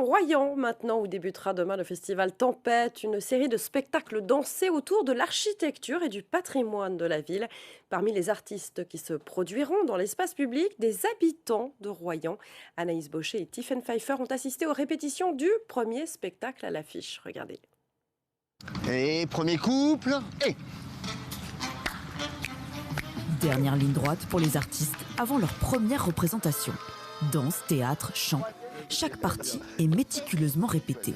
direction Royan maintenant, où débutera demain le festival Tempête, une série de spectacles dansés autour de l'architecture et du patrimoine de la ville. Parmi les artistes qui se produiront dans l'espace public, des habitants de Royan. Anaïs Baucher et Tiffen Pfeiffer ont assisté aux répétitions du premier spectacle à l'affiche. Regardez. Et premier couple, et Dernière ligne droite pour les artistes avant leur première représentation. Danse, théâtre, chant, chaque partie est méticuleusement répétée.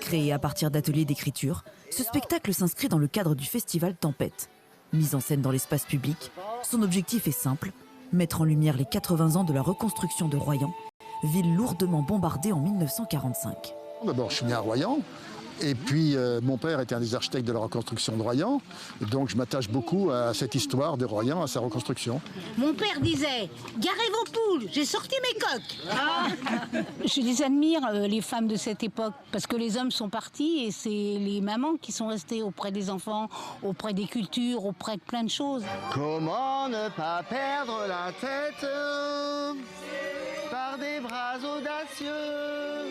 Créé à partir d'ateliers d'écriture, ce spectacle s'inscrit dans le cadre du festival Tempête. Mise en scène dans l'espace public, son objectif est simple, mettre en lumière les 80 ans de la reconstruction de Royan, ville lourdement bombardée en 1945. D'abord, je suis né à Royan. Et puis, mon père était un des architectes de la reconstruction de Royan. Et donc, je m'attache beaucoup à cette histoire de Royan, à sa reconstruction. Mon père disait « Garez vos poules, j'ai sorti mes coques !» Je les admire, les femmes de cette époque, parce que les hommes sont partis et c'est les mamans qui sont restées auprès des enfants, auprès des cultures, auprès de plein de choses. comment ne pas perdre la tête par des bras audacieux.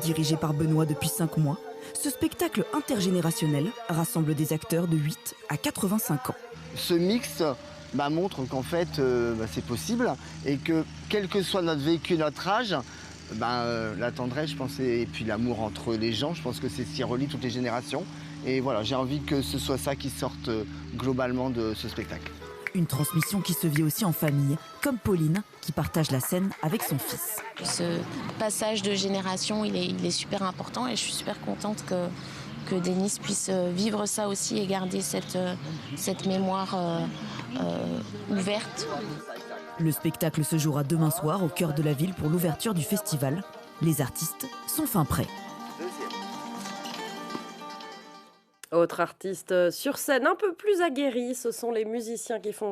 Dirigé par Benoît depuis 5 mois, ce spectacle intergénérationnel rassemble des acteurs de 8 à 85 ans. Ce mix montre qu'en fait c'est possible et que quel que soit notre vécu, notre âge, la tendresse, je pense, et puis l'amour entre les gens, je pense que c'est ce qui relie toutes les générations. Et voilà, j'ai envie que ce soit ça qui sorte globalement de ce spectacle. Une transmission qui se vit aussi en famille, comme Pauline, qui partage la scène avec son fils. Ce passage de génération, il est super important et je suis super contente que Denis puisse vivre ça aussi et garder cette mémoire ouverte. Le spectacle se jouera demain soir au cœur de la ville pour l'ouverture du festival. Les artistes sont fin prêts. Autre artiste sur scène un peu plus aguerri, ce sont les musiciens qui font